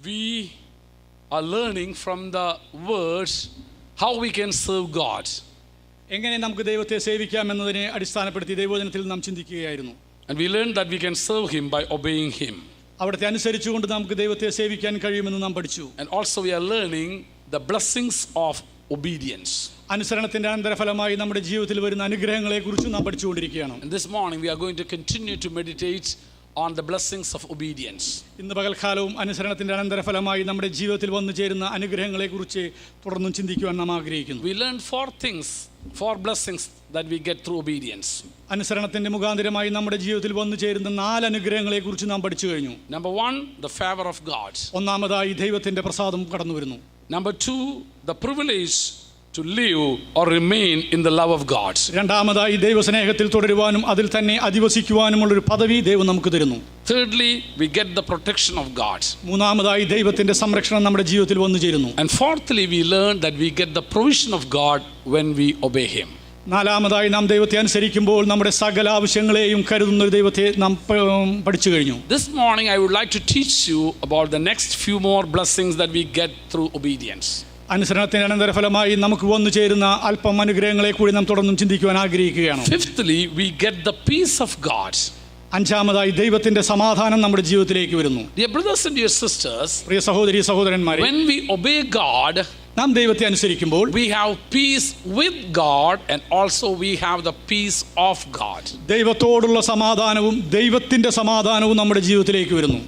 we are learning from the words how we can serve God. എങ്ങനെ നമുക്ക് ദൈവത്തെ സേവിക്കാം എന്നതിനെ അടിസ്ഥാനപ്പെടുത്തി ദൈവവചനത്തിൽ നാം ചിന്തിക്കുകയായിരുന്നു. And we learned that we can serve him by obeying him. അവിടുത്തെ അനുസരിച്ചുകൊണ്ട് നമുക്ക് ദൈവത്തെ സേവിക്കാൻ കഴിയുമെന്ന് നാം പഠിച്ചു. And also we are learning the blessings of obedience. അനുസരണത്തിന്റെ അനന്തരഫലമായി നമ്മുടെ ജീവിതത്തിൽ വരുന്ന അനുഗ്രഹങ്ങളെക്കുറിച്ച് നാം പഠിച്ചുകൊണ്ടിരിക്കുകയാണ്. And this morning we are going to continue to meditate on the blessings of obedience. ഇന്ന് പകൽക്കാലവും അനുസരണത്തിന്റെ അനന്തരഫലമായി നമ്മുടെ ജീവിതത്തിൽ വന്നു ചേരുന്ന അനുഗ്രഹങ്ങളെക്കുറിച്ച് തുടർന്നും ചിന്തിക്കുവാൻ നാം ആഗ്രഹിക്കുന്നു. We learned four blessings that we get through obedience. അനുസരണത്തിന്റെ മുഖാന്തരമായി നമ്മുടെ ജീവിതത്തിൽ വന്നു ചേരുന്ന 4 അനുഗ്രഹങ്ങളെക്കുറിച്ച് നാം പഠിച്ചു കഴിഞ്ഞു. Number 1, the favor of God. ഒന്നാമതായി ദൈവത്തിന്റെ പ്രസാദം കടന്നു വരുന്നു. Number 2, the privilege to live or remain in the love of God. രണ്ടാമതായി ദൈവസ്നേഹത്തിൽ തുടരുവാനും അതിൽ തന്നെ അധിവസിക്കുവാനുമുള്ള ഒരു പദവി ദൈവം നമുക്ക് തരുന്നു. Thirdly, we get the protection of God. മൂന്നാമതായി ദൈവത്തിന്റെ സംരക്ഷണം നമ്മുടെ ജീവിതത്തിൽ വന്നു ചേരുന്നു. And fourthly, we learn that we get the provision of God when we obey him. നാലാമതായി നാം ദൈവത്തെ അനുസരിക്കുമ്പോൾ നമ്മുടെ സകല ആവശ്യങ്ങളെയും കരുതുന്ന ഒരു ദൈവത്തെ നാം പഠിച്ചു കഴിഞ്ഞു. This morning I would like to teach you about the next few more blessings that we get through obedience. അനുസരണത്തിന്റെ അനന്തരഫലമായി നമുക്ക് വന്നു ചേരുന്ന അല്പം അനുഗ്രഹങ്ങളെ കൂടി നാം തുടർന്നും ചിന്തിക്കുവാൻ ആഗ്രഹിക്കുകയാണ്. Fifthly, we get the peace of God. അഞ്ചാമതായി ദൈവത്തിന്റെ സമാധാനം നമ്മുടെ ജീവിതത്തിലേക്ക് വരുന്നു. Dear brothers and dear sisters, പ്രിയ സഹോദരി സഹോദരന്മാരെ, when we obey God, നാം ദൈവത്തെ അനുസരിക്കുമ്പോൾ we have peace with God and also we have the peace of God. ദൈവത്തോടുള്ള സമാധാനവും ദൈവത്തിന്റെ സമാധാനവും നമ്മുടെ ജീവിതത്തിലേക്ക് വരുന്നു.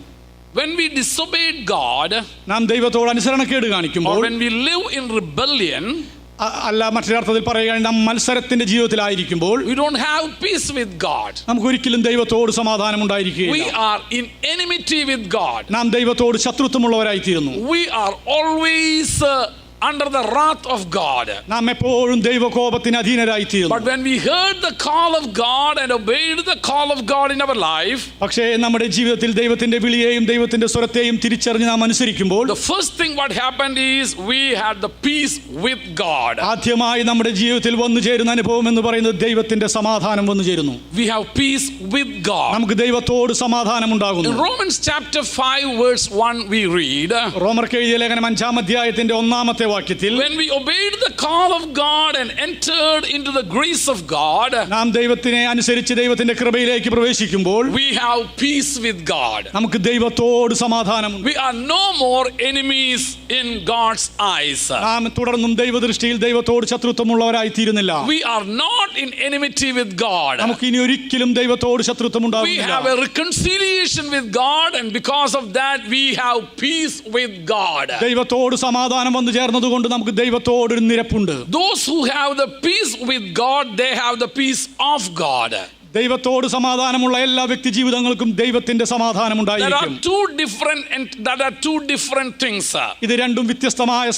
When we disobeyed God, നാം ദൈവത്തോട് അനുസരണക്കേട് കാണിക്കുമ്പോൾ, or when we live in rebellion, അല്ല മറ്റൊരർത്ഥത്തിൽ പറയുകയാണെങ്കിൽ നാം മത്സരത്തിന്റെ ജീവിതത്തിലായിരിക്കുമ്പോൾ, we don't have peace with God. നമുക്ക് ഒരിക്കലും ദൈവത്തോട് സമാധാനം ഉണ്ടായിരിക്കുകയില്ല. We are in enmity with God. നാം ദൈവത്തോട് ശത്രുത്വമുള്ളവരായിത്തീരുന്നു. We are always under the wrath of God. നാം എപ്പോഴും ദൈവകോപത്തിന് അധീനരായിത്തീരുന്നു. But when we heard the call of God and obeyed the call of God in our life, പക്ഷേ നമ്മുടെ ജീവിതത്തിൽ ദൈവത്തിന്റെ വിളിയെയും ദൈവത്തിന്റെ സ്വരത്തെയും തിരിച്ചറിഞ്ഞ് നാം അനുസരിക്കുമ്പോൾ, the first thing what happened is we had the peace with God. ആദ്യമായി നമ്മുടെ ജീവിതത്തിൽ വന്നു ചേരുന്ന അനുഭവം എന്ന് പറയുന്നത് ദൈവത്തിന്റെ സമാധാനം വന്നു ചേരുന്നു. We have peace with God. നമുക്ക് ദൈവത്തോട് സമാധാനം ഉണ്ടാകുന്നു. In Romans chapter 5 verse 1 we read, റോമർക്ക് എഴുതിയ ലേഖനം 5-ാം അധ്യായത്തിന്റെ 1-ാമത്തെ വാക്യത്തിൽ, when we obeyed the call of God and entered into the grace of God, നാം ദൈവത്തിനെ അനുസരിച്ച് ദൈവത്തിന്റെ കൃപയിലേക്ക് പ്രവേശിക്കുമ്പോൾ, we have peace with God. നമുക്ക് ദൈവത്തോട് സമാധാനമുണ്ട്. We are no more enemies in God's eyes. നാം തുടർന്നും ദൈവദൃഷ്ടിയിൽ ദൈവത്തോട് ശത്രുത്വമുള്ളവരായി തീരുന്നില്ല. We are not in enmity with God. നമുക്ക് ഇനി ഒരിക്കലും ദൈവത്തോട് ശത്രുത്വം We ഉണ്ടാകുന്നില്ല. have a reconciliation with God and because of that we have peace with God. ദൈവത്തോട് സമാധാനം വന്നു ചേർന്നതുകൊണ്ട് നമുക്ക് ദൈവത്തോട് ഒരു നിരപ്പുണ്ട്. Those who have the peace with God, they have the peace of God. ദൈവത്തോട് സമാധാനമുള്ള എല്ലാ വ്യക്തി ജീവിതങ്ങൾക്കും ദൈവത്തിന്റെ സമാധാനം ഉണ്ടായിരിക്കും. That are two different things. ഇത് രണ്ടും വ്യത്യസ്തമായ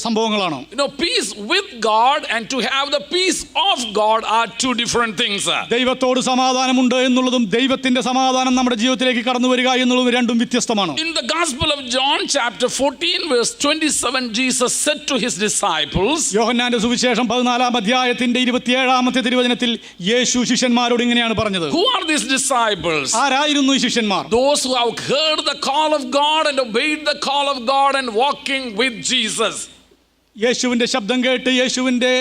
സംഭവങ്ങളാണ്. Peace with God and to have the peace of God are two different things. ദൈവത്തോട് സമാധാനമുണ്ട് എന്നുള്ളതും ദൈവത്തിന്റെ സമാധാനം നമ്മുടെ ജീവിതത്തിലേക്ക് കടന്നു വരിക എന്നുള്ളതും രണ്ടും വ്യത്യസ്തമാണ്. In the Gospel of John chapter 14 verse 27, Jesus said to his disciples, യോഹന്നാന്റെ സുവിശേഷം 14-ാം അധ്യായത്തിന്റെ 27-ാമത്തെ തിരുവചനത്തിൽ യേശു ശിഷ്യന്മാരോട് ഇങ്ങനെയാണ് പറഞ്ഞത്. Who are these disciples? ആരായിരുന്നു ഈ ശിഷ്യന്മാർ? Those who have heard the call of God and obeyed the call of God and walking with Jesus. യേശുവിന്റെ ശബ്ദം കേട്ട് യേശുവിന്റെ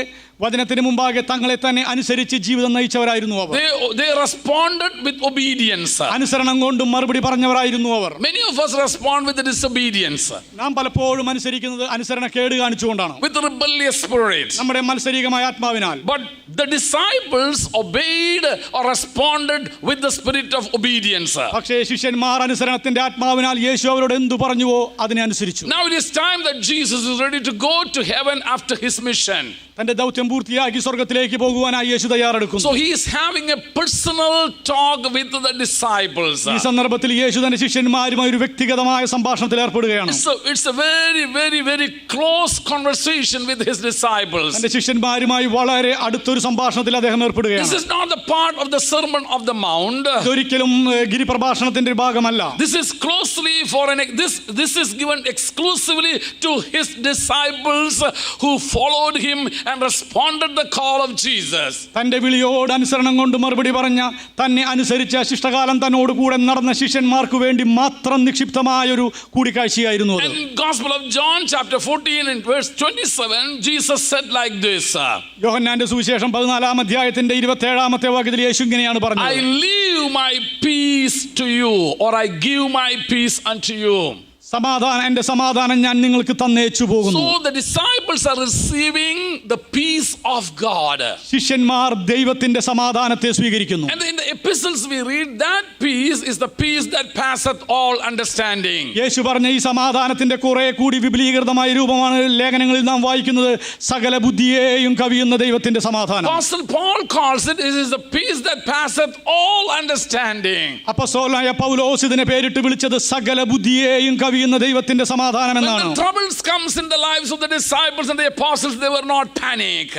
വചനത്തിന് മുമ്പാകെ തങ്ങളെ തന്നെ അനുസരിച്ച് ജീവിതം നയിച്ചവരായിരുന്നു അവർ. They responded with obedience. അനുസരണം കൊണ്ട് മറുപടി പറഞ്ഞവരായിരുന്നു അവർ. Many of us respond with disobedience. നാം പലപ്പോഴും അനുസരിക്കുന്നത് അനുസരണക്കേട് കാണിച്ചുകൊണ്ടാണ്. With rebellious spirit. നമ്മുടെ മത്സരികമായ ആത്മാവിനാൽ. But the disciples obeyed or responded with the spirit of obedience. പക്ഷേ ശിഷ്യന്മാർ അനുസരണത്തിന്റെ ആത്മാവിനാൽ യേശു അവരോട് എന്തു പറഞ്ഞുവോ അതിനെ അനുസരിച്ചു. Now it is time that Jesus is ready to go to heaven after his mission. തന്റെ ദൗത്യം പൂർത്തിയാക്കി സ്വർഗ്ഗത്തിലേക്ക് പോകുവാനായി യേശു തയ്യാറെടുക്കുന്നു. So he is having a personal talk with the disciples. ഈ സന്ദർഭത്തിൽ യേശു തന്റെ ശിഷ്യന്മാരുമായി ഒരു വ്യക്തിഗതമായ സംഭാഷണത്തിൽ ഏർപ്പെടുകയാണ്. It's a very very very close conversation with his disciples. തന്റെ ശിഷ്യന്മാരുമായി വളരെ അടുത്തൊരു സംഭാഷണത്തിൽ അദ്ദേഹം ഏർപ്പെടുകയാണ്. This is not the part of the Sermon of the Mount. ഇതൊരിക്കലും ഗിരിപ്രഭാഷണത്തിന്റെ ഒരു ഭാഗമല്ല. This is closely for this is given exclusively to his disciples who followed him and responded the call of Jesus. തന്റെ വിളിയോട് അനുസരണം കൊണ്ട് മറുപടി പറഞ്ഞ, തന്നെ അനുസരിച്ച ശിഷ്ടകാലം തന്നോട് കൂടെ നടന്ന ശിഷ്യന്മാർക്ക് വേണ്ടി മാത്രം നിക്ഷിപ്തമായ ഒരു കൂടിക്കാഴ്ചയായിരുന്നു അത്. In Gospel of John chapter 14 and verse 27, Jesus said like this. യോഹന്നാന്റെ സുവിശേഷം 14 അധ്യായത്തിന്റെ 27 വാക്യത്തിൽ യേശു ഇങ്ങനെയാണ് പറഞ്ഞത്, I leave my peace to you, or I give my peace unto you. എന്റെ സമാധാനം ഞാൻ നിങ്ങൾക്ക് തന്നേച്ചു പോകുന്നു. So the disciples are receiving the peace of God. ശിഷ്യന്മാർ ദൈവത്തിന്റെ സമാധാനത്തെ സ്വീകരിക്കുന്നു. And in the epistles we read that peace is the peace that passeth all understanding. യേശു പറഞ്ഞ ഈ സമാധാനത്തിന്റെ കുറെ കൂടി വിപുലീകൃതമായ രൂപമാണ് ലേഖനങ്ങളിൽ നാം വായിക്കുന്നത്, സകല ബുദ്ധിയെയും കവിയുന്ന ദൈവത്തിന്റെ സമാധാനം. Apostle Paul calls it is the peace that passeth all understanding. അപ്പോസ്തലനായ പൗലോസ് ഇതിനെ പേരിട്ട് വിളിച്ചത് സകല ബുദ്ധിയെയും കവിയുന്ന ദൈവത്തിന്റെ സമാധാനം എന്നാണ്. When the troubles comes in the lives of the disciples and the apostles, they were not panic.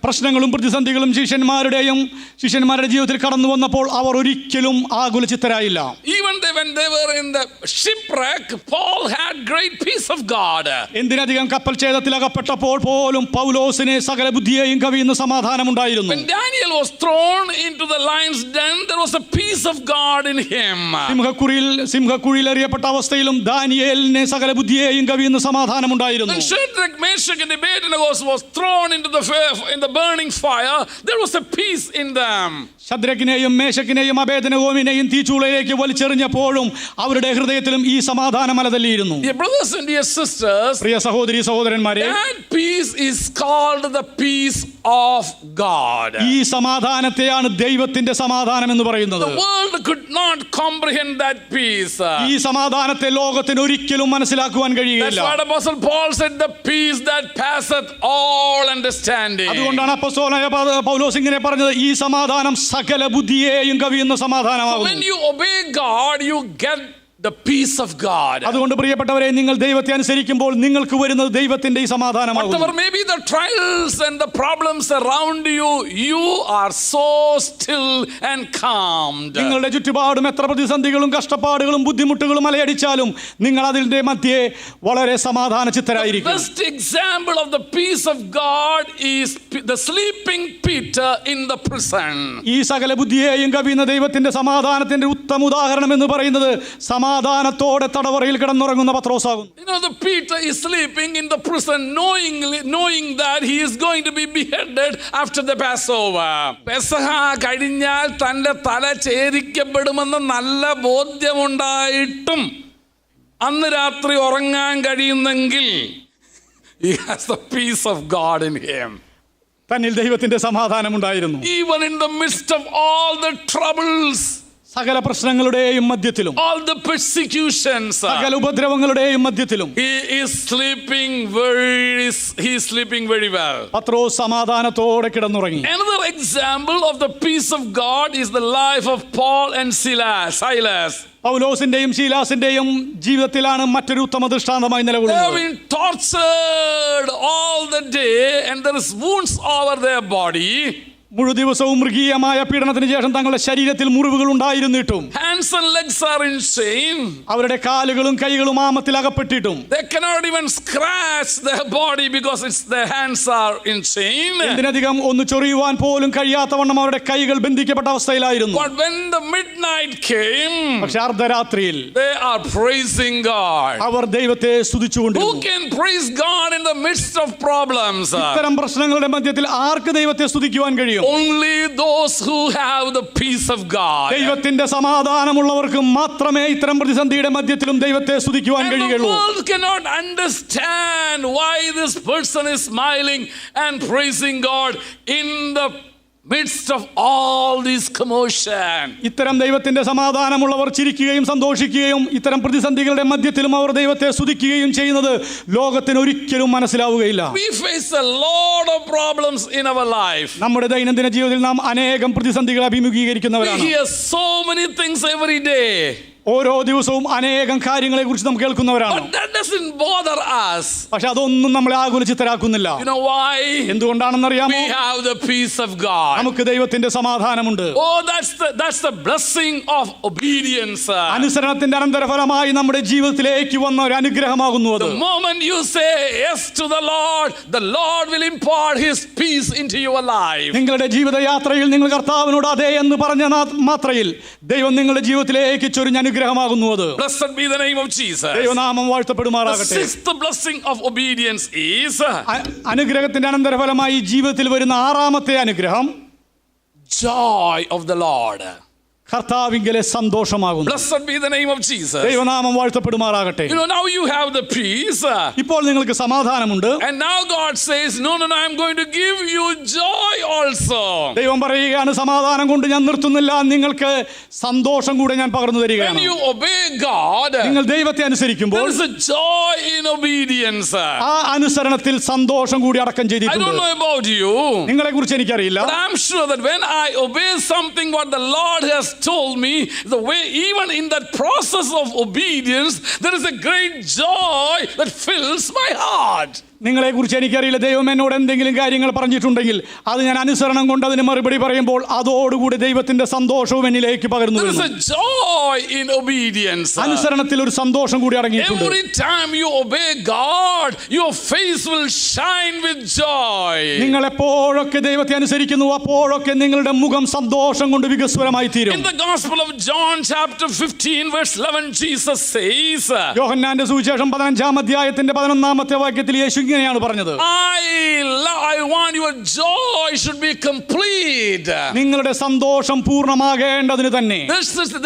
പ്രശ്നങ്ങളും പ്രതിസന്ധികളും ശിഷ്യന്മാരുടെ ജീവിതത്തിൽ കടന്നു വന്നപ്പോൾ അവർ ഒരിക്കലും ആകുലചിത്തരായില്ല. Even when they were in the shipwreck, Paul had great peace of God. എന്തിനധികം കപ്പൽ ഛേദത്തിൽ അകപ്പെട്ടപ്പോൾ പോലും പൗലോസിനെ സകല ബുദ്ധിയെയും കവിയുന്ന സമാധാനം ഉണ്ടായിരുന്നു. When Daniel was thrown into the lion's den, there was a peace of God in him. സിംഹക്കുഴിയിൽ എറിയപ്പെട്ട അവസ്ഥയിലും ദാനിയേലിനെ സകല ബുദ്ധിയെയും കവിയുന്ന സമാധാനം ഉണ്ടായിരുന്നു. When Shadrach, Meshach and Abednego was thrown into the burning fire, there was a peace in them. ശദ്രക്കിനെയും മേശക്കിനെയും അബേദ്നെഗോവിനെയും തീച്ചൂളയിലേക്ക് വലിച്ചെറിഞ്ഞപ്പോഴും അവരുടെ ഹൃദയത്തിലും ഈ സമാധാനം അലതല്ലിയിരുന്നു. Dear brothers and dear sisters, പ്രിയ സഹോദരീ സഹോദരന്മാരെ, that peace is called the peace of God. ഈ സമാധാനത്തെയാണ് ദൈവത്തിന്റെ സമാധാനം എന്ന് പറയുന്നത്. The world could not comprehend that peace. ഈ സമാധാനത്തെ ലോകത്തിന് ഒരിക്കലും മനസ്സിലാക്കുവാൻ കഴിയില്ല. That's what Apostle Paul said, the peace that passeth all understanding. അതുകൊണ്ടാണ് അപ്പോസ്തലനായ പൗലോസ് ഇങ്ങനെ പറഞ്ഞത്, ഈ സമാധാനം സകല ബുദ്ധിയെയും കവിയുന്ന സമാധാനമാകുന്നു. When you obey God, you get the peace of God. അതുകൊണ്ട് പ്രിയപ്പെട്ടവരെ, നിങ്ങൾ ദൈവത്തെ അനുസരിക്കുമ്പോൾ നിങ്ങൾക്ക് വരുന്നത് ദൈവത്തിന്റെ ഈ സമാധാനമാകുന്നു. Whatever may be the trials and the problems around you, you are so still and calmed. നിങ്ങളുടെ ചുറ്റുപാടും എത്ര പ്രതിസന്ധികളും കഷ്ടപ്പാടുകളും ബുദ്ധിമുട്ടുകളും അലയടിച്ചാലും നിങ്ങൾ അതിന്റെ മധ്യേ വളരെ സമാധാനചിത്തരായിരിക്കും. The best example of the peace of God is the sleeping Peter in the prison. ഈ സകല ബുദ്ധിയെയും കവിയുന്ന ദൈവത്തിന്റെ സമാധാനത്തിന്റെ ഉത്തമ ഉദാഹരണം എന്ന് പറയുന്നത് സമാധാനത്തോടെ തടവറയിൽ കിടന്നുറങ്ങുന്ന പത്രോസാകുന്നു. You know, the Peter is sleeping in the prison knowing that he is going to be beheaded after the Passover. പെസഹ കഴിഞ്ഞാൽ തന്റെ തല ഛേദിക്കപ്പെടുമെന്ന് നല്ല ബോധ്യമുണ്ടായിട്ടും അന്ന് രാത്രി ഉറങ്ങാൻ കഴിയുന്നെങ്കിൽ he has the peace of God in him. തന്നിൽ ദൈവത്തിന്റെ സമാധാനം ഉണ്ടായിരുന്നു. Even in the midst of all the troubles, സകല പ്രശ്നങ്ങളുടെയും മധ്യത്തിലും, all the persecutions, സകല ഉപദ്രവങ്ങളുടെയും മധ്യത്തിലും he is sleeping very well. പത്രോസ് സമാധാനത്തോടെ കിടന്നുറങ്ങി. Another example of the peace of God is the life of Paul and Silas. പൗലോസിന്റെയും ശീലാസിന്റെയും ജീവിതത്തിലാണ് മറ്റൊരു ഉത്തമ ദൃഷ്ടാന്തമായി They have നിലകൊള്ളുന്നത്. been tortured all the day and there is wounds over their body. മുഴു ദിവസവും മൃഗീയമായ പീഡനത്തിന് ശേഷം തങ്ങളുടെ ശരീരത്തിൽ മുറിവുകൾ ഉണ്ടായിരുന്നിട്ടും, Hands and legs are in chain. അവരുടെ കാലുകളും കൈകളും ആമത്തിൽ അകപ്പെട്ടിട്ടും, They cannot even scratch their body because their hands are in chain. എന്തിനധികം ഒന്ന് ചൊറിയുവാൻ പോലും കഴിയാത്തവണ്ണം അവരുടെ കൈകൾ ബന്ധിക്കപ്പെട്ട അവസ്ഥയിലായിരുന്നു. But when the midnight came, പക്ഷെ അർദ്ധരാത്രിയിൽ they are praising God. അവർ ദൈവത്തെ Who സ്തുതിച്ചുകൊണ്ടിരുന്നു. can praise God in the midst of problems? ഇത്തരം പ്രശ്നങ്ങളുടെ മധ്യത്തിൽ ആർക്ക് ദൈവത്തെ സ്തുതിക്കുവാൻ കഴിയും? Only those who have the peace of God. ദൈവത്തിന്റെ സമാധാനമുള്ളവർക്ക് മാത്രമേ ഇത്തരം പ്രതിസന്ധിയുടെ മധ്യത്തിലും ദൈവത്തെ സ്തുതിക്കുവാൻ And the കഴിയുള്ളൂ. world cannot understand why this person is smiling and praising God in the midst of all this commotion. ഇത്തരം ദൈവത്തിന്റെ സമാധാനമുള്ളവർ ചിരിക്കുകയും സന്തോഷിക്കുകയും ഇത്തരം പ്രതിസന്ധികളുടെ മധ്യത്തിലും അവർ ദൈവത്തെ സ്തുതിക്കുകയും ചെയ്യുന്നത് ലോകത്തിന് ഒരിക്കലും മനസ്സിലാവുകയില്ല. We face a lot of problems in our life. നമ്മുടെ ദൈനംദിന ജീവിതത്തിൽ നാം അനേകം പ്രതിസന്ധികൾ We അഭിമുഖീകരിക്കുന്നവരാണ്. hear so many things every day. ഓരോ ദിവസവും അനേകം കാര്യങ്ങളെ കുറിച്ച് നാം കേൾക്കുന്നവരാണ്. But that doesn't bother us. പക്ഷെ അതൊന്നും നമ്മളെ ആകുലചിത്തരാക്കുന്നില്ല. You know why? എന്തുകൊണ്ടാണെന്നറിയാമോ? We have the peace of God. നമുക്ക് ദൈവത്തിന്റെ സമാധാനമുണ്ട്. Oh, that's the blessing of obedience. അനുസരണത്തിന്റെ അനന്തരഫലമായി നമ്മുടെ ജീവിതത്തിലേക്ക് വന്ന ഒരു അനുഗ്രഹമാകുന്നു അത്. The moment you say yes to the Lord will impart His peace into your life. നിങ്ങളുടെ ജീവിതയാത്രയിൽ നിങ്ങൾ കർത്താവിനോട് അതെ എന്ന് പറഞ്ഞ മാത്രയിൽ ദൈവം നിങ്ങളുടെ ജീവിതത്തിലേക്ക് ചൊരിഞ്ഞ അനുഗ്രഹമാകുന്നു അത്. Blessed be the name of Jesus. ദൈവനാമം The വാഴ്ത്തപ്പെടുമാറാകട്ടെ. sixth blessing of obedience is അനുഗ്രഹത്തിന്റെ അനന്തരഫലമായി ജീവിതത്തിൽ വരുന്ന ആറാമത്തെ അനുഗ്രഹം joy of the Lord. കർത്താവിങ്കലെ സന്തോഷമാകുന്നു. Blessed be the name of Jesus. ദൈവനാമം വാഴ്ത്തപ്പെടുമാറാകട്ടെ. You know, now you have the peace. ഇപ്പോൾ നിങ്ങൾക്ക് സമാധാനമുണ്ട്. And now God says, no, I'm going to give you joy also. ദൈവം പറയുകയാണ്, സമാധാനം കൊണ്ട് ഞാൻ നിർത്തുന്നില്ല, നിങ്ങൾക്ക് സന്തോഷം കൂടെ ഞാൻ പകർന്നു When തരികയാണ്. you obey God, നിങ്ങൾ ദൈവത്തെ അനുസരിക്കുമ്പോൾ there is a joy in obedience. ആ അനുസരണത്തിൽ സന്തോഷം കൂടി അടക്കം I don't ചെയ്തിട്ടുണ്ട്. know about you, നിങ്ങളെ കുറിച്ച് എനിക്കറിയില്ല. but I'm sure that when I obey something what the Lord has told me, the way even in that process of obedience, there is a great joy that fills my heart. നിങ്ങളെ കുറിച്ച് എനിക്കറിയില്ല. ദൈവം എന്നോട് എന്തെങ്കിലും കാര്യങ്ങൾ പറഞ്ഞിട്ടുണ്ടെങ്കിൽ അത് ഞാൻ അനുസരണം കൊണ്ട് അതിന് മറുപടി പറയുമ്പോൾ അതോടുകൂടി ദൈവത്തിന്റെ സന്തോഷവും എന്നിലേക്ക് പകർന്നു There is വരുന്നു. a joy in obedience. അനുസരണത്തിൽ ഒരു സന്തോഷം കൂടി അടങ്ങിയിട്ടുണ്ട്. Every time you obey God, your face will shine with joy. നിങ്ങൾ എപ്പോഴൊക്കെ ദൈവത്തെ അനുസരിക്കുന്നു അപ്പോഴൊക്കെ നിങ്ങളുടെ മുഖം സന്തോഷം കൊണ്ട് വികസ്വരമായി തീരും. In the Gospel of John chapter 15 verse 11, Jesus says, യോഹന്നാന്റെ സുവിശേഷം 15-ാം അധ്യായത്തിന്റെ 11-ാമത്തെ വാക്യത്തിൽ യേശു ഇങ്ങനെയാണ് പറഞ്ഞത്, I want your joy should be complete. നിങ്ങളുടെ സന്തോഷം പൂർണ്ണമാകേണ്ടതിന് തന്നെ.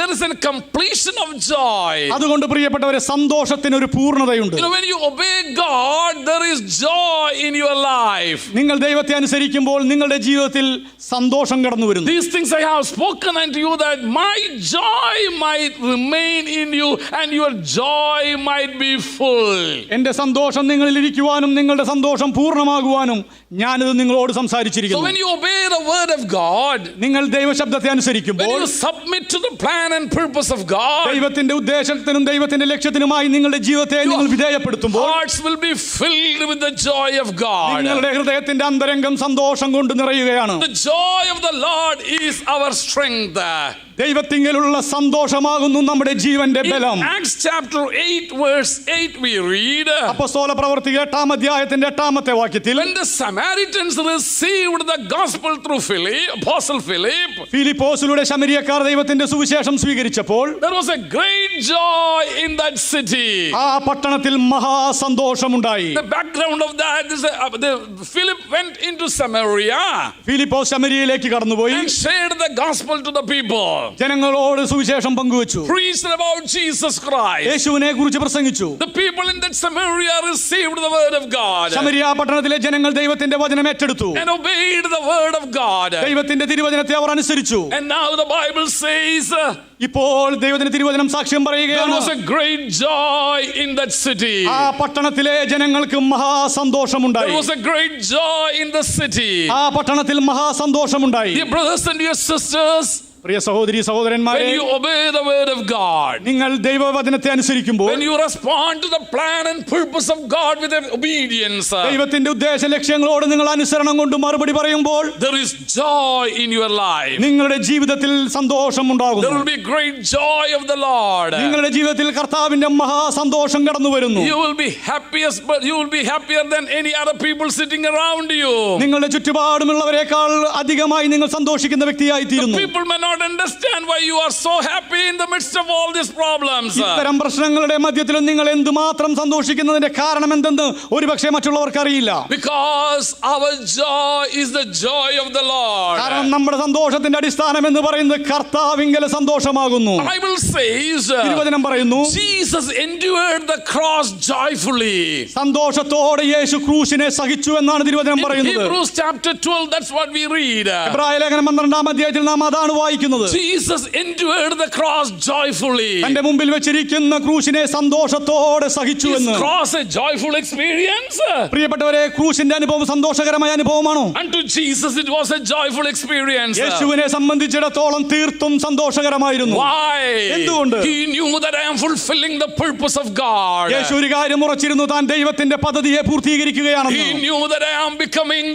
There is a completion of joy. അതുകൊണ്ട് പ്രിയപ്പെട്ടവരെ, സന്തോഷത്തിന് ഒരു പൂർണ്ണതയുണ്ട്. You know, when you obey God, there is joy in your life. നിങ്ങൾ ദൈവത്തെ അനുസരിക്കുമ്പോൾ നിങ്ങളുടെ ജീവിതത്തിൽ സന്തോഷം കടന്നു വരുന്നു. These things I have spoken unto you, that my joy might remain in you and your joy might be full. എന്റെ സന്തോഷം നിങ്ങളിൽ ഇരിക്കുവാനും നിങ്ങളുടെ സന്തോഷം പൂർണ്ണമാകുവാനും ഞാനിത് നിങ്ങളോട് So സംസാരിച്ചിരിക്കുന്നു. when you obey the word of God, നിങ്ങൾ ദൈവശബ്ദത്തെ when അനുസരിക്കുമ്പോൾ, you submit to the plan and purpose of God, ദൈവത്തിന്റെ ഉദ്ദേശത്തിനും ദൈവത്തിന്റെ ലക്ഷ്യത്തിനുമായി നിങ്ങളുടെ ജീവിതത്തെ നിങ്ങൾ വിധേയപ്പെടുത്തുമ്പോൾ hearts will be filled with the joy of God. നിങ്ങളുടെ ഹൃദയത്തിന്റെ അന്തരംഗം സന്തോഷം കൊണ്ട് നിറയുകയാണ്. The joy of the Lord is our strength. ദൈവത്തിങ്കലുള്ള സന്തോഷമാകുന്നു നമ്മുടെ ജീവന്റെ In ബലം. Acts chapter 8 verse 8 we read, അപ്പോസ്തല പ്രവൃത്തികൾ 8-ാം അധ്യായത്തിന്റെ 8-ാമത്തെ വാക്യത്തിൽ, when the Samaritans received the gospel through Apostle Philip, ഫിലിപ്പോസിലൂടെ ശമരിയക്കാർ ദൈവത്തിന്റെ സുവിശേഷം സ്വീകരിച്ചപ്പോൾ there was a great joy in that city. ആ പട്ടണത്തിൽ മഹാസന്തോഷമുണ്ടായി. The background of that is Philip went into Samaria Philipose ശമരിയയിലേക്ക് കടന്നുപോയി, and shared the gospel to the people. ജനങ്ങളോട് സുവിശേഷം പങ്കുവച്ചു, Preached about Jesus Christ. യേശുവിനെ കുറിച്ച് പ്രസംഗിച്ചു. The people in that Samaria received the word of God ശമരിയ പട്ടണത്തിലെ ജനങ്ങൾ ദൈവത്തിന്റെ വചനം ഏറ്റെടുത്തു, and obeyed the word of God. ദൈവത്തിന്റെ തിരുവചനത്തെ അവർ അനുസരിച്ചു. And now the Bible says ഇപ്പോൾ ദൈവത്തിന്റെ തിരുവചനം സാക്ഷ്യം there പറയുകയാണ്, was a great joy in that city. ആ പട്ടണത്തിലെ ജനങ്ങൾക്ക് മഹാസന്തോഷമുണ്ടായി. There was a great joy in the city. ആ പട്ടണത്തിൽ മഹാസന്തോഷമുണ്ടായി. Dear brothers and dear sisters, പ്രിയ സഹോദരി സഹോദരന്മാരെ, when you obey the word of God, നിങ്ങൾ ദൈവവചനത്തെ അനുസരിക്കുമ്പോൾ, when you respond to the plan and purpose of God with obedience, ദൈവത്തിന്റെ ഉദ്ദേശ ലക്ഷ്യങ്ങളോട് നിങ്ങൾ അനുസരണം കൊണ്ട് മറുപടി പറയുമ്പോൾ, there is joy in your life. നിങ്ങളുടെ ജീവിതത്തിൽ സന്തോഷം There ഉണ്ടാകുന്നു. will be great joy of the Lord. നിങ്ങളുടെ ജീവിതത്തിൽ കർത്താവിന്റെ മഹാസന്തോഷം കടന്നു വരുന്നു. You will be happiest, but you will be happier than any other people sitting around you. നിങ്ങളുടെ ചുറ്റുപാടുമുള്ളവരെക്കാൾ അധികമായി നിങ്ങൾ സന്തോഷിക്കുന്ന വ്യക്തിയായി തീരുന്നു. People may not understand why you are so happy in the midst of all these problems. ഇത്തരം പ്രശ്നങ്ങളുടെ മധ്യത്തിലും നിങ്ങൾ എന്തുമാത്രം സന്തോഷിക്കുന്നതിന്റെ കാരണം എന്തെന്ന് ഒരുപക്ഷെ മറ്റുള്ളവർക്ക് അറിയില്ല. Because our joy is the joy of the Lord. കാരണം നമ്മുടെ സന്തോഷത്തിന്റെ അടിസ്ഥാനം എന്ന് പറയുന്നത് കർത്താവിങ്കലെ സന്തോഷമാകുന്നു. The Bible says തിരുവചനം പറയുന്നു, Jesus endured the cross joyfully. സന്തോഷത്തോടെ യേശു ക്രൂശിനെ സഹിച്ചു എന്നാണ് തിരുവചനം In പറയുന്നത്. Hebrews chapter 12, that's what we read. എബ്രായ ലേഖനം 12-ാം അധ്യായത്തിൽ നാം അതാണ് വായിക്കുന്നത്. സാധിക്കുന്നത്. Jesus endured the cross joyfully. തന്റെ മുമ്പിൽ വെച്ചിരിക്കുന്ന ക്രൂശിനെ സന്തോഷത്തോടെ സഹിച്ചു Is എന്ന്. cross a joyful experience? പ്രിയപ്പെട്ടവരെ, ക്രൂശിന്റെ അനുഭവം സന്തോഷകരമായ അനുഭവമാണോ? Unto Jesus it was a joyful experience. യേശുവിനെ സംബന്ധിച്ചിടത്തോളം തീർത്തും സന്തോഷകരമായിരുന്നു. Why? എന്തുകൊണ്ട്? He knew that I am fulfilling the purpose of God. യേശു ഒരു കാര്യം ഉറച്ചിരുന്നു, താൻ ദൈവത്തിന്റെ പദ്ധതിയെ പൂർത്തീകരിക്കുകയാണെന്ന്. He knew that I am becoming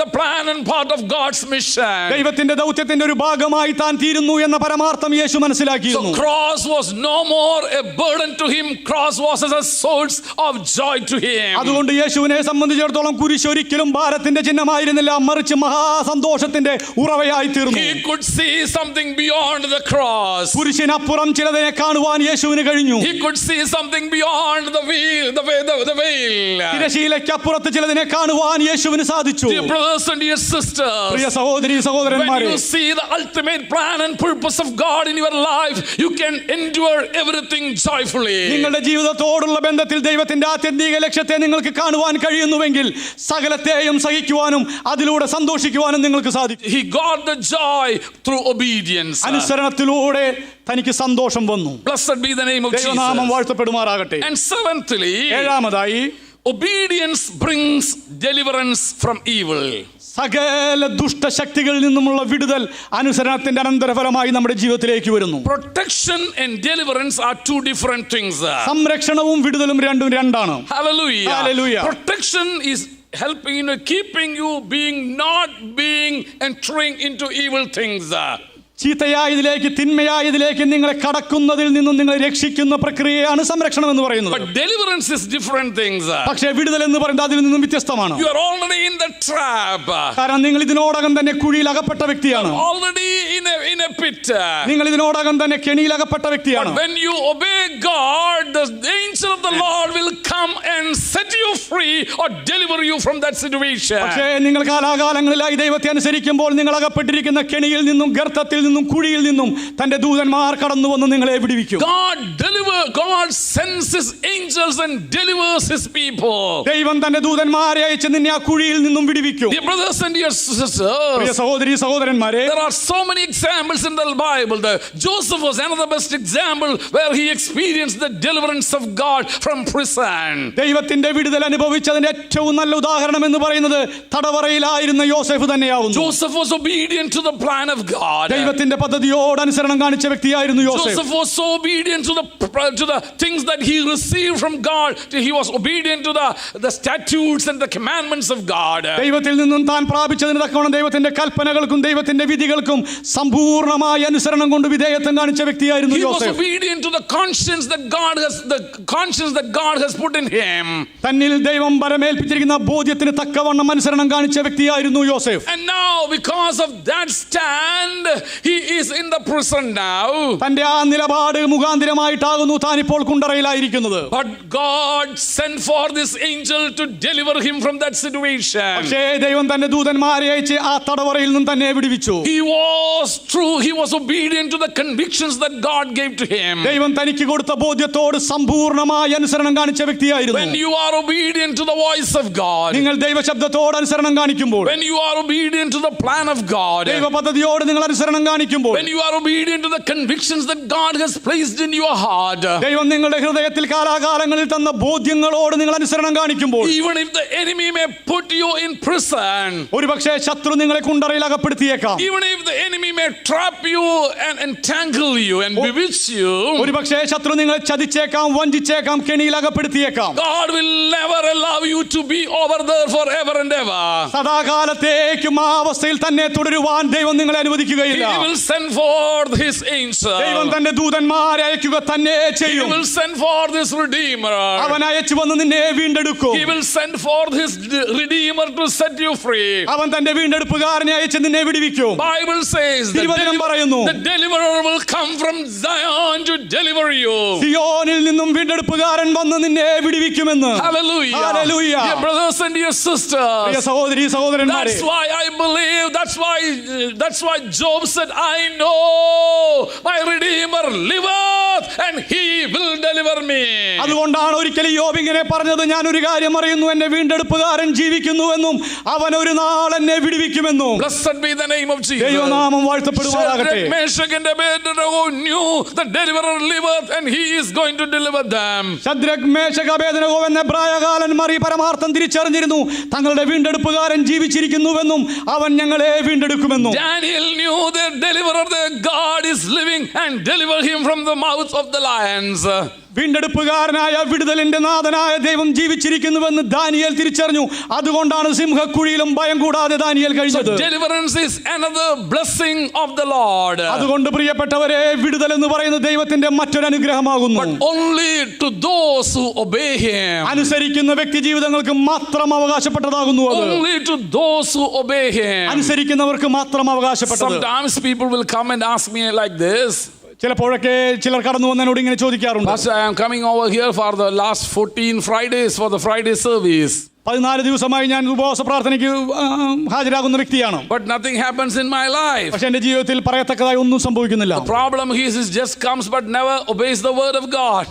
the plan and part of God's mission. ദൈവത്തിന്റെ ദൗത്യത്തിന്റെ ഒരു ഭാഗമായി താൻ തീരുന്നു എന്ന പരമാർത്ഥം യേശു മനസ്സിലാക്കിയിരുന്നു. So cross was no more a burden to him. Cross was as a source of joy to him. അതുകൊണ്ട് യേശുവിനെ സംബന്ധിച്ചിടത്തോളം കുരിശ് ഒരിക്കലും ഭാരത്തിന്റെ ചിഹ്നമായിരുന്നില്ല, മറിച്ച് മഹാസന്തോഷത്തിന്റെ ഉറവയായി തീർന്നു. He could see something beyond the cross. കുരിശിനപ്പുറം ചിലതിനെ കാണുവാൻ യേശുവിന് കഴിഞ്ഞു. He could see something beyond the veil. തിരശീലയ്ക്കപ്പുറത്ത് ചിലതിനെ കാണുവാൻ യേശുവിന് സാധിച്ചു. Dear brothers and dear sisters, പ്രിയ സഹോദരീ when സഹോദരന്മാരെ, you see the ultimate plan and purpose of God in your life, you can endure everything joyfully. നിങ്ങളുടെ ജീവിതത്തോടുള്ള ബന്ധത്തിൽ ദൈവത്തിന്റെ ആത്യന്തിക ലക്ഷ്യത്തെ നിങ്ങൾക്ക് കാണുവാൻ കഴിയുന്നുവെങ്കിൽ സകലത്തെയും സഹിക്കുവാനും അതിലൂടെ സന്തോഷിക്കുവാനും നിങ്ങൾക്ക് സാധിക്കും. He got the joy through obedience. അനുസരണത്തിലൂടെ തനിക്ക് സന്തോഷം വന്നു. Blessed be the name of Jesus. ദൈവനാമം വാഴ്ത്തപ്പെടുമാറാകട്ടെ. And seventhly, ഏഴാമതായി, obedience brings deliverance from evil. സകല ദുഷ്ടശക്തികളിൽ നിന്നുമുള്ള വിടുതൽ അനുസരണത്തിന്റെ അനന്തരഫലമായി നമ്മുടെ ജീവിതത്തിലേക്ക് വരുന്നു. Protection and deliverance are two different things. സംരക്ഷണവും വിടുതലും രണ്ടാണ്. Hallelujah. Hallelujah. Protection is helping you, keeping you not being entering into evil things. ചീത്തയായതിലേക്ക് തിന്മയായതിലേക്ക് നിങ്ങളെ കടക്കുന്നതിൽ നിന്നും നിങ്ങളെ രക്ഷിക്കുന്ന പ്രക്രിയയാണ് സംരക്ഷണം എന്ന് പറയുന്നത്. But deliverance is different things. പക്ഷേ വിടുതൽ എന്ന് പറയുന്നത് അതിൽ നിന്നും വ്യത്യസ്തമാണ്. You are already in the trap. കാരണം നിങ്ങൾ ഇതിനോടകം തന്നെ കുഴിയിൽ അകപ്പെട്ട വ്യക്തിയാണ്. Already in a pit. നിങ്ങൾ ഇതിനോടകം തന്നെ കെണിയിൽ അകപ്പെട്ട വ്യക്തിയാണ്. But when you obey God, the angel of the Lord will come and set you free or deliver you from that situation. പക്ഷേ നിങ്ങൾ കാലാകാലങ്ങളിലായി ദൈവത്തെ അനുസരിക്കുമ്പോൾ നിങ്ങൾ അകപ്പെട്ടിരിക്കുന്ന കെണിയിൽ നിന്നും ഗർത്തത്തിൽ നിന്നും കുഴിയിൽ നിന്നും തന്റെ ദൂതന്മാർ കടന്നു വന്ന് നിങ്ങളെ വിടുവിക്കും. God sends his angels and delivers his people. ദൈവം തന്റെ ദൂതന്മാരെ അയച്ച് നിന്നെ ആ കുഴിയിൽ നിന്നും വിടുവിക്കും. Dear brothers and dear sisters, പ്രിയ സഹോദരീ സഹോദരന്മാരെ, there are so many examples in the Bible. Joseph was another best example where he experienced the deliverance of God from prison. ദൈവത്തിന്റെ വിടുതൽ അനുഭവിച്ചതിന്റെ ഏറ്റവും നല്ല ഉദാഹരണം എന്ന് പറയുന്നത് തടവറയിലായിരുന്ന യോസേഫ് തന്നെയാവുന്നു. Joseph was obedient to the plan of God. ദൈവത്തിന്റെ പദ്ധതിയോട് അനുസരണം കാണിച്ച വ്യക്തിയായിരുന്നു യോസേഫ്. Joseph was so obedient to the things that he received from God. He was obedient to the statutes and the commandments of God. ദൈവത്തിൽ നിന്നും താൻ പ്രാപിച്ചതിന് തക്കവണ്ണം ദൈവത്തിന്റെ കൽപ്പനകൾക്കും ദൈവത്തിന്റെ വിധികൾക്കും സമ്പൂർണ്ണമായ അനുസരണം കൊണ്ട് വിധേയത്വം കാണിച്ച വ്യക്തിയായിരുന്നു യോസേഫ്. He was യോസേഫ്. obedient to the conscience that God has put in him. തന്നിൽ ദൈവം ബലമേൽപ്പിച്ചിരിക്കുന്ന ബോധ്യത്തിന് തക്കവണ്ണം അനുസരണം കാണിച്ച വ്യക്തിയായിരുന്നു യോസേഫ്. And now because of that stand, he is in the prison now. തന്റെ ആ നിലപാട് മുഖാന്തരമായിട്ടാകുന്നു താൻ ഇപ്പോൾ കുണ്ടറയിലായിരിക്കുന്നത്. But God sent for this angel to deliver him from that situation. പക്ഷേ ദൈവം തന്റെ ദൂതന്മാരെ അയച്ച് ആ തടവറയിൽ നിന്നും തന്നെ വിടുവിച്ചു. He was obedient to the convictions that God gave to him. ദൈവം തനിക്ക് കൊടുത്ത ബോധ്യത്തോട് സമ്പൂർണ്ണമായ അനുസരണം കാണിച്ച വ്യക്തിയായിരുന്നു. When you are obedient to the voice of God, നിങ്ങൾ ദൈവശബ്ദത്തോട് അനുസരണം കാണിക്കുമ്പോൾ, when you are obedient to the plan of God, ദൈവ പദ്ധതിയോട് നിങ്ങൾ അനുസരണം കാണിക്കുമ്പോൾ, when you are obedient to the convictions that God has placed in your heart, ദൈവം നിങ്ങളുടെ ഹൃദയത്തിൽ കാലാകാലങ്ങളിൽ തന്ന ബോധ്യങ്ങളോട് നിങ്ങൾ അനുസരണം കാണിക്കുമ്പോൾ, even if the enemy may put you in prison, ഒരുപക്ഷേ ശത്രു നിങ്ങളെ കുണ്ടറയിൽ അകപ്പെടുത്തിയേക്കാം, even if the enemy may trap you and entangle you and bewitch you, ഒരുപക്ഷേ ശത്രു നിങ്ങളെ ചതിച്ചേക്കാം, വഞ്ചിച്ചേക്കാം, കെണിയിൽ അകപ്പെടുത്തിയേക്കാം, God will never allow you to be over there forever and ever. സദാകാലത്തേക്കും ആ അവസ്ഥയിൽ തന്നെ തുടരുവാൻ ദൈവം നിങ്ങളെ അനുവദിക്കുകയില്ല. He will send forth his angel. ദൈവം തന്റെ ദൂതന്മാരെ അയക്കുക തന്നെ He ചെയ്യും. will send forth his redeemer. അവൻ അയച്ചു വന്ന് നിന്നെ വീണ്ടെടുക്കും. He will send forth his redeemer to set you free. അവൻ തന്റെ വീണ്ടെടുപ്പുകാരനെ അയച്ച് നിന്നെ വിടുവിക്കും. Bible says തിരുവചനം പറയുന്നു, the deliverer will come from Zion to deliver you. സിയോനിൽ നിന്നും വീണ്ടെടുപ്പുകാരൻ വന്ന് നിന്നെ വിടുവിക്കുമെന്ന്. Hallelujah. Hallelujah. Dear brothers and dear sisters. പ്രിയ സഹോദരീ സഹോദരന്മാരെ, That's why I believe, that's why Job said, I know my Redeemer liveth and he will deliver me. അതുകൊണ്ടാണ് ഒരിക്കൽ യോബ് ഇങ്ങനെ പറഞ്ഞത്, ഞാൻ ഒരു കാര്യം അറിയുന്നു, എന്റെ വീണ്ടെടുപ്പുകാരൻ ജീവിക്കുന്നുവെന്നും അവൻ ഒരു നാൾ എന്നെ വിടുവിക്കുമെന്നും. Blessed be the name of Jesus. ദൈവനാമം വാഴ്ത്തപ്പെടുമാറാകട്ടെ. Shadrach, Meshach and Abednego knew the deliverer liveth and he is going to deliver them. Shadrach, Meshach, Abednego എന്ന എബ്രായകാലന്മാർ ഈ പരമാർത്ഥം തിരിച്ചറിഞ്ഞിരുന്നു. തങ്ങളുടെ വീണ്ടെടുപ്പുകാരൻ ജീവിച്ചിരിക്കുന്നുവെന്നും അവൻ ഞങ്ങളെ വീണ്ടെടുക്കുമെന്നും. Daniel knew their deliverer, their God is living and deliver him from the mouth of the lions. വീണ്ടെടുപ്പുകാരനായ വിടുതലിന്റെ നാഥനായ ദൈവം ജീവിച്ചിരിക്കുന്നുവെന്ന് Daniel തിരിച്ചറിഞ്ഞു. അതുകൊണ്ടാണ് സിംഹക്കുഴിയിലും ഭയം കൂടാതെ ദാനിയേൽ കഴിഞ്ഞത്. Deliverance is another blessing of the Lord. അതുകൊണ്ട് പ്രിയപ്പെട്ടവരെ, വിടുതൽ എന്ന് പറയുന്നത് ദൈവത്തിന്റെ മറ്റൊരു അനുഗ്രഹമാകുന്നു. But only to those who obey him. അനുസരിക്കുന്ന വ്യക്തി ജീവിതങ്ങൾക്ക് മാത്രം അവകാശപ്പെട്ടതാകുന്നു അത്. Only to those who obey him. അനുസരിക്കുന്നവർക്ക് മാത്രം അവകാശപ്പെട്ടത്. Sometimes people will come and ask me like this. ചിലപ്പോഴൊക്കെ ചിലർ കടന്നു വന്നതിനോട് ഇങ്ങനെ ചോദിക്കാറുണ്ട്, Pastor, I am coming over here for the last 14 Fridays for the Friday service. 14 ദിവസമായി ഞാൻ ഉപവാസ പ്രാർത്ഥനയ്ക്ക് ഹാജരാകുന്ന വ്യക്തിയാണ്. But nothing happens in my life. പക്ഷെ എന്റെ ജീവിതത്തിൽ പറയത്തക്കതായി ഒന്നും സംഭവിക്കുന്നില്ല. The problem is just comes but never obeys the word of God.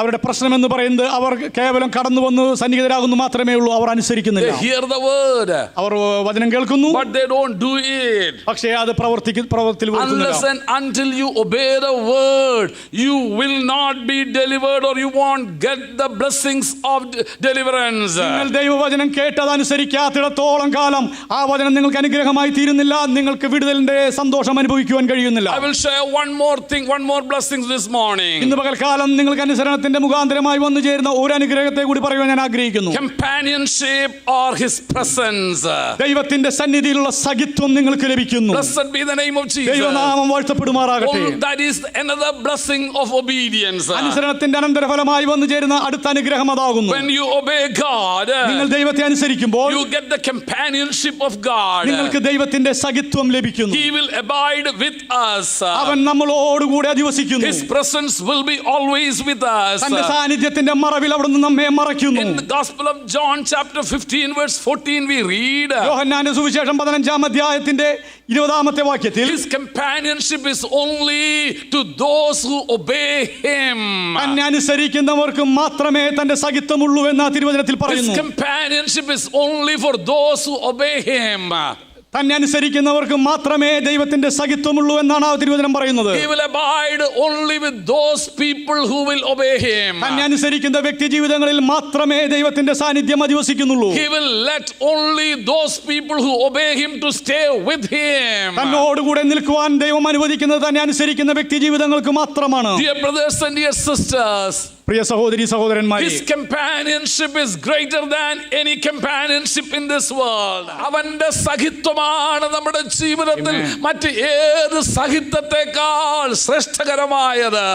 അവരുടെ പ്രശ്നം എന്ന് പറയുന്നത് അവർ കേവലം കടന്നു വന്ന് സന്നിഹിതരാകുന്നു മാത്രമേ ഉള്ളൂ, അവർ അനുസരിക്കുന്നില്ല. They hear the word, അവർ വചനം കേൾക്കുന്നു, but they don't do it. പക്ഷേ അത് പ്രവർത്തിയിൽ Unless and until you obey the word, you will not be delivered or you won't get the blessings of deliverance. നിങ്ങൾ ദൈവവചനം കേട്ടത് അനുസരിക്കാത്തിടത്തോളം കാലം ആ വചനം നിങ്ങൾക്ക് അനുഗ്രഹമായി തീരുന്നില്ല, നിങ്ങൾക്ക് വിടുതലിന്റെ സന്തോഷം അനുഭവിക്കുവാൻ കഴിയുന്നില്ല. I will share one more thing, one more blessing this morning. ഇന്ന് പകൽക്കാലം നിങ്ങൾക്ക് അനുസരണത്തിന്റെ മുഖാന്തരമായി വന്നു ചേരുന്ന ഒരു അനുഗ്രഹത്തെ കൂടി പറയുവാൻ ഞാൻ ആഗ്രഹിക്കുന്നു. Companionship or his presence. ദൈവത്തിന്റെ സന്നിധിയിലുള്ള സഖിത്വം നിങ്ങൾക്ക് ലഭിക്കുന്നു. Blessed be the name of Jesus. ദൈവനാമം വാഴ്ത്തപ്പെടുമാറാകട്ടെ. That is another blessing of obedience. അനുസരണത്തിന്റെ അനന്തരഫലമായി വന്നു ചേരുന്ന അടുത്ത അനുഗ്രഹം അതാകുന്നു. When you obey God, നിങ്ങൾ ദൈവത്തെ അനുസരിക്കുമ്പോൾ you get the companionship of God. നിങ്ങൾക്ക് ദൈവത്തിന്റെ സഖിത്വം ലഭിക്കുന്നു. He will abide with us. അവൻ നമ്മളോടുകൂടെ അധിവസിക്കുന്നു. His presence will be always with us. തന്റെ സാന്നിധ്യത്തിന്റെ മറവിൽ അവിടുന്ന് നമ്മെ മറയ്ക്കുന്നു. In the Gospel of John chapter 15 verse 14 we read, യോഹന്നാന്റെ സുവിശേഷം 15-ാം അധ്യായത്തിന്റെ 20-ാമത്തെ വാക്യത്തിൽ, his companionship is only to those who obey him. തന്നെ അനുസരിക്കുന്നവർക്ക് മാത്രമേ തന്റെ സഖിത്വമുള്ളൂ എന്ന് തിരുവചനത്തിൽ His പറയുന്നു. companionship is only for those who obey him. തന്നെ അനുസരിക്കുന്നവർക്ക് മാത്രമേ ദൈവത്തിന്റെ സഖിത്വമുള്ളൂ എന്നാണ് ആ തിരുവചനം പറയുന്നത്. He will abide only with those people who will obey him. തന്നെ അനുസരിക്കുന്ന വ്യക്തി ജീവിതങ്ങളിൽ മാത്രമേ ദൈവത്തിന്റെ സാന്നിധ്യം അധിവസിക്കുന്നുള്ളൂ. He will let only those people who obey him to stay with him. തന്നോടുകൂടെ നിൽക്കുവാൻ ദൈവം അനുവദിക്കുന്നത് തന്നെ അനുസരിക്കുന്ന വ്യക്തി ജീവിതങ്ങൾക്ക് മാത്രമാണ്. Dear brothers and dear sisters, പ്രിയ സഹോദരി സഹോദരന്മാരെ, his companionship is greater than any companionship in this world. അവന്റെ സഹിത്വമാണ് നമ്മുടെ ജീവിതത്തിൽ മറ്റ് ഏത് സഹിത്വത്തെക്കാൾ ശ്രേഷ്ഠകരമായത്.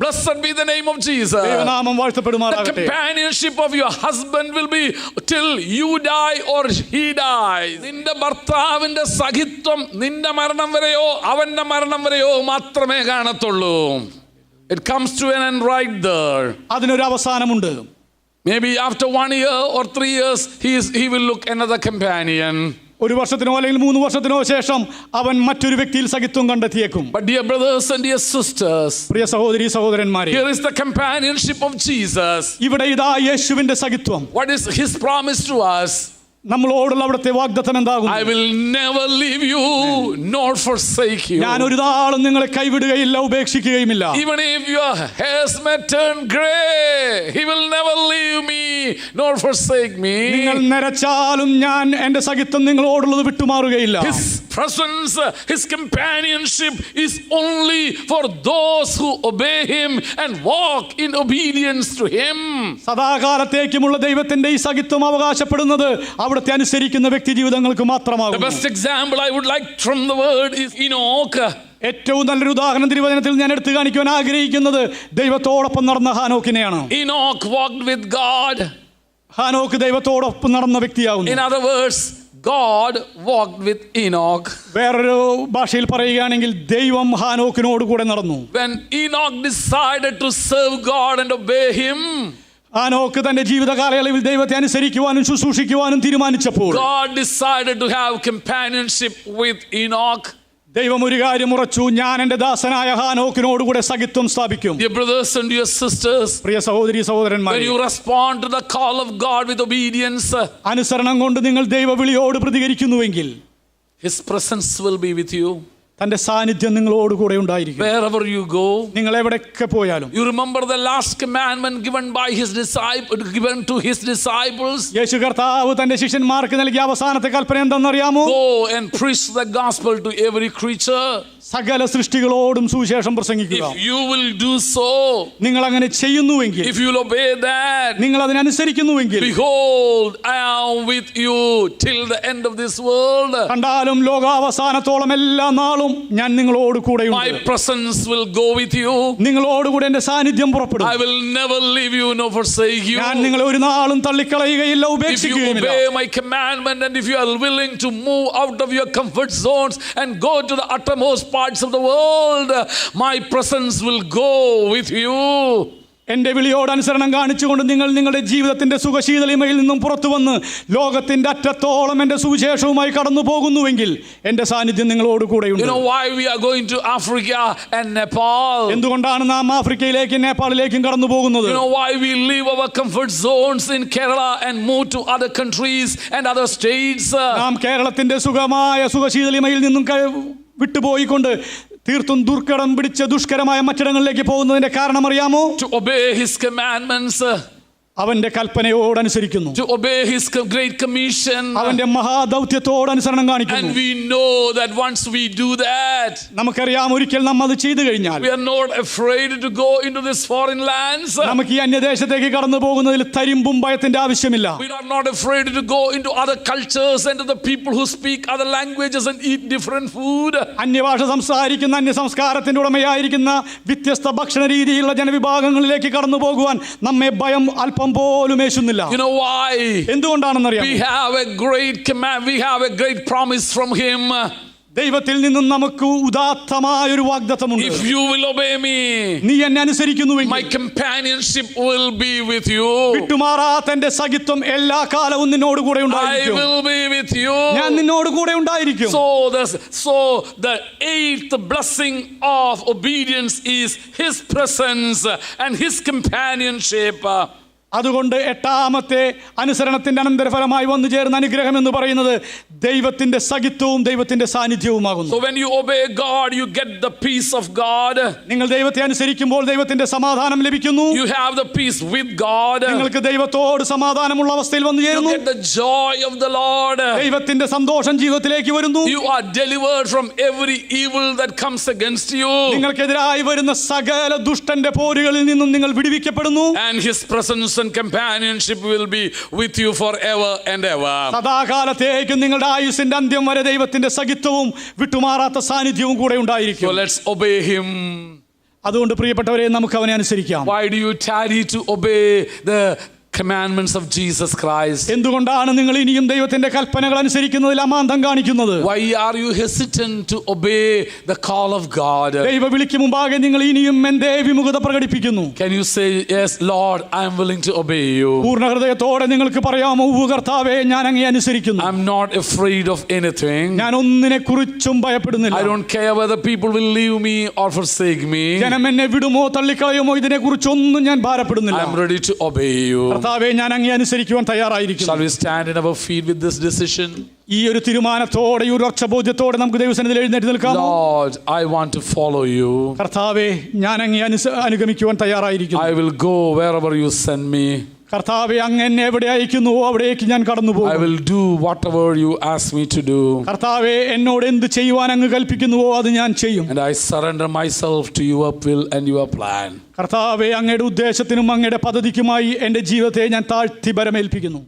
Blessed be the name of Jesus. ദൈവനാമം The വാഴ്ത്തപ്പെടുമാറാകട്ടെ. companionship of your husband will be till you die or he dies. നിന്റെ ഭർത്താവിന്റെ സഹിത്വം നിന്റെ മരണം വരെയോ അവന്റെ മരണം വരെയോ മാത്രമേ കാണത്തുള്ളൂ. It comes to an end right there. അതിനൊരു അവസാനമുണ്ട്. Maybe after 1 year or 3 years he will look another companion. ഒരു വർഷത്തിനോ അല്ലെങ്കിൽ 3 വർഷത്തിനോ ശേഷം അവൻ മറ്റൊരു വ്യക്തിയിൽ സഖിത്വം കണ്ടെത്തിയേക്കും. But dear brothers and dear sisters, പ്രിയ സഹോദരി സഹോദരന്മാരെ, here is the companionship of Jesus. ഇവിടെ ഇതാ യേശുവിന്റെ സഖിത്വം. What is his promise to us? നമ്മളോടുള്ള അവിടുത്തെ വാഗ്ദത്തം എന്താകുന്നു? I will never leave you nor forsake you. ഞാൻ ഒരു നാളും നിങ്ങളെ കൈവിടുകയില്ല, ഉപേക്ഷിക്കുകയുമില്ല. Even if your hairs may turn gray, he will never leave me nor forsake me. നിങ്ങൾ നരച്ചാലും ഞാൻ എന്റെ സഖിത്വം നിങ്ങളോടുള്ളത് വിട്ടുമാറുകയില്ല. His presence, his companionship is only for those who obey him and walk in obedience to him. സദാകാലത്തേക്കുമുള്ള ദൈവത്തിന്റെ ഈ സഖിത്വം അവകാശപ്പെടുന്നത് അവിടുത്തെ അനുസരിക്കുന്ന വ്യക്തി ജീവിതങ്ങൾക്ക് മാത്രമാകും. The best example I would like from the word is Enoch. ഏറ്റവും നല്ലൊരു ഉദാഹരണം തിരുവചനത്തിൽ ഞാൻ എടുത്തു കാണിക്കുവാൻ ആഗ്രഹിക്കുന്നത് ദൈവത്തോടൊപ്പം നടന്ന ഹാനോക്കിനെയാണ്. Enoch walked with God. ഹാനോക്ക് ദൈവത്തോടൊപ്പം നടന്ന വ്യക്തിയാകുന്നു. In other words, God walked with Enoch. വേറൊരു ഭാഷയിൽ പറയുകയാണെങ്കിൽ ദൈവം ഹാനോക്കിനോട് കൂടെ നടന്നു. When Enoch decided to serve God and obey him, ഹാനോക്ക് തന്റെ ജീവിത കാലയളവിൽ ദൈവത്തെ അനുസരിക്കുവാനും ശുശ്രൂഷിക്കുവാനും തീരുമാനിച്ചപ്പോൾ God decided to have companionship with Enoch. ദൈവം ഒരു കാര്യം ഉറച്ചു, ഞാൻ എന്റെ ദാസനായ ഹാനോക്കിനോടുകൂടെ സഖിത്വം സ്ഥാപിക്കും. Dear brothers and dear sisters, പ്രിയ സഹോദരി when സഹോദരന്മാരെ, you respond to the call of God with obedience, അനുസരണം കൊണ്ട് നിങ്ങൾ ദൈവവിളിയോട് പ്രതികരിക്കുന്നുവെങ്കിൽ His presence will be with you. തന്റെ സാന്നിധ്യം നിങ്ങളോട് കൂടെ ഉണ്ടായിരിക്കും. Wherever you go, നിങ്ങൾ എവിടെയൊക്കെ പോയാലും. you remember the last commandment given to his disciples. യേശു കർത്താവ് തന്റെ ശിഷ്യന്മാർക്ക് നൽകിയ അവസാനത്തെ കൽപ്പന എന്തെന്നറിയാമോ? Go and preach the gospel to every creature. സകല സൃഷ്ടികളോടും സുവിശേഷം പ്രസംഗിക്കുക. If you will do so, നിങ്ങൾ അങ്ങനെ ചെയ്യുന്നുവെങ്കിൽ, if you will obey that, നിങ്ങൾ അതിനനുസരിക്കുന്നുവെങ്കിൽ, behold, I am with you till the end of this world. കണ്ടാലും ലോകാവസാനത്തോളം എല്ലാ നാളും ഞാൻ നിങ്ങളോട് കൂടെയുണ്ട്. My presence will go with you. നിങ്ങളോട് കൂടെ എന്റെ സാന്നിധ്യം പുറപ്പെടും. I will never leave you nor forsake you. ഞാൻ നിങ്ങളെ ഒരു നാളും തള്ളിക്കളയുകയില്ല, If you ഉപേക്ഷിക്കുകയില്ല. obey my commandment and if you are willing to move out of your comfort zones and go to the uttermost parts of the world, my presence will go with you. എന്റെ വിളിയോട് അനുസരണം കാണിച്ചുകൊണ്ട് നിങ്ങൾ നിങ്ങളുടെ ജീവിതത്തിന്റെ സുഖശീതളിമയിൽ നിന്നും പുറത്തു വന്ന് ലോകത്തിന്റെ അറ്റത്തോളം എന്റെ സുവിശേഷവുമായി കടന്നു പോകുന്നുവെങ്കിൽ എന്റെ സാന്നിധ്യം നിങ്ങളോട് കൂടെയുണ്ട്. You know why we are going to Africa and Nepal? എന്തുകൊണ്ടാണ് നാം ആഫ്രിക്കയിലേക്കും നേപ്പാളിലേക്കും കടന്നു പോകുന്നത്? You know why we leave our comfort zones in Kerala and move to other countries and other states? നാം കേരളത്തിന്റെ സുഖശീതളിമയിൽ നിന്നും വിട്ടുപോയിക്കൊണ്ട് തീർത്തും ദുർഘടം പിടിച്ച ദുഷ്കരമായ മറ്റിടങ്ങളിലേക്ക് പോകുന്നതിന്റെ കാരണം അറിയാമോ? To obey his commandments, അവന്റെ കൽപ്പനയോടനുസരിക്കുന്നു. to obey his great commission. അവന്റെ മഹാദൗത്യത്തോട് അനുസരണം കാണിക്കുന്നു. And we know that once we do that, നമുക്കറിയാം ഒരിക്കൽ നാം അത് ചെയ്തു കഴിഞ്ഞാൽ we are not afraid to go into this foreign lands. നമുക്ക് ഈ അന്യദേശത്തേക്ക് കടന്നു പോകുന്നതിൽ തരിമ്പും ഭയത്തിന്റെ ആവശ്യമില്ല. We are not afraid to go into other cultures and to the people who speak other languages and eat different food. അന്യഭാഷ സംസാരിക്കുന്ന അന്യ സംസ്കാരത്തിന്റെ ഉടമയായിരിക്കുന്ന വ്യത്യസ്ത ഭക്ഷണ രീതിയിലുള്ള ജനവിഭാഗങ്ങളിലേക്ക് കടന്നു പോകുവാൻ നമ്മെ ഭയം അല്പം പോലും ഏശുന്നില്ല. You know why? എന്തുകൊണ്ടാണെന്നറിയാം? We have a great command, we have a great promise from him. ദൈവത്തിൽ നിന്നും നമുക്ക് ഉദാത്തമായ ഒരു വാഗ്ദത്തമുണ്ട്. If you will obey me, നീ എന്നെ അനുസരിക്കുന്നുവെങ്കിൽ my companionship will be with you. വിട്ടുമാറാത്ത എന്റെ സഖിത്വം എല്ലാ കാലവും നിന്നോട് കൂടെ I ഉണ്ടായിരിക്കും. will be with you. ഞാൻ നിന്നോട് കൂടെ ഉണ്ടായിരിക്കും. So the eighth blessing of obedience is his presence and his companionship. അതുകൊണ്ട് എട്ടാമത്തെ അനുസരണത്തിന്റെ അനന്തരഫലമായി വന്നു ചേർന്ന അനുഗ്രഹം എന്ന് പറയുന്നത് ദൈവത്തിന്റെ സഖിത്വവും ദൈവത്തിന്റെ സാന്നിധ്യവുമാകുന്നു. So when you obey God, you get the peace of God. നിങ്ങൾ ദൈവത്തെ അനുസരിക്കുമ്പോൾ ദൈവത്തിന്റെ സമാധാനം ലഭിക്കുന്നു. You have the peace with God. നിങ്ങൾക്ക് ദൈവത്തോട് സമാധാനമുള്ള അവസ്ഥയിൽ വന്നു You ചേരുന്നു. get the joy of the Lord. ദൈവത്തിന്റെ സന്തോഷം ജീവിതത്തിലേക്ക് വരുന്നു. You are delivered from every evil that comes against you. നിങ്ങൾക്കെതിരായി വരുന്ന സകല ദുഷ്ടന്റെ പോരുകളിൽ നിന്നും നിങ്ങൾ വിടുവിക്കപ്പെടുന്നു. And his presence and companionship will be with you forever and ever. സദാകാലത്തേക്കും നിങ്ങളുടെ ആയുസ്സിന്റെ അന്ത്യം വരെ ദൈവത്തിന്റെ സഖിത്വവും വിട്ടുമാറാത്ത സാന്നിധ്യവും കൂടെ ഉണ്ടായിരിക്കും. So let's obey him. അതുകൊണ്ട് പ്രിയപ്പെട്ടവരെ, നമുക്ക് അവനെ അനുസരിക്കാം. Why do you tarry to obey the commandments of Jesus Christ? എന്തുകൊണ്ടാണ് നിങ്ങൾ ഇനിയും ദൈവത്തിന്റെ കൽപ്പനകൾ അനുസരിക്കുന്നതിൽ അമാന്തം കാണിക്കുന്നത്? Why are you hesitant to obey the call of God? ദൈവ വിളിക്ക് മുമ്പാകെ നിങ്ങൾ ഇനിയും എന്തേ വിമുഖത പ്രകടിപ്പിക്കുന്നു? Can you say, yes Lord, I am willing to obey you? പൂർണ്ണ ഹൃദയത്തോടെ നിങ്ങൾക്ക് പറയാമോ, കർത്താവേ, ഞാൻ അങ്ങയെ അനുസരിക്കുന്നു. I'm not afraid of anything. ഞാൻ ഒന്നിനെ കുറിച്ചും ഭയപ്പെടുന്നില്ല. I don't care whether people will leave me or forsake me. ജനം എന്നെ വിടുമോ തള്ളിക്കളയുമോ ഇതിനെ കുറിച്ചൊന്നും ഞാൻ ഭാരപ്പെടുന്നില്ല. I'm ready to obey you. കർത്താവേ, ഞാൻ അങ്ങയെ അനുസരിക്കുവാൻ തയ്യാറായിരിക്കുന്നു. Shall we stand in our feet with this decision? ഈ ഒരു തീരുമാനത്തോടെ, ഈ ഒരു ഉറച്ചബോധ്യത്തോടെ നമുക്ക് ദൈവസന്നിധിയിൽ എഴുന്നേറ്റ് നിൽക്കാമോ? Lord, I want to follow you. കർത്താവേ, ഞാൻ അങ്ങയെ അനുഗമിക്കുവാൻ തയ്യാറായിരിക്കുന്നു. I will go wherever you send me. കർത്താവേ, അങ്ങ് എന്നെ എവിടെ അയക്കുന്നുവോ അവിടേക്ക് ഞാൻ കടന്നു പോകും. I will do whatever you ask me to do. കർത്താവേ, എന്നോട് എന്ത് ചെയ്യുവാൻ അങ്ങ് കൽപ്പിക്കുന്നുവോ അത് ഞാൻ ചെയ്യും. And I surrender myself to your will and your plan. കർത്താവേ, അങ്ങയുടെ ഉദ്ദേശത്തിനും അങ്ങയുടെ പദ്ധതിക്കുമായി എൻ്റെ ജീവിതത്തെ ഞാൻ താഴ്ത്തി ബരമേൽപ്പിക്കുന്നു.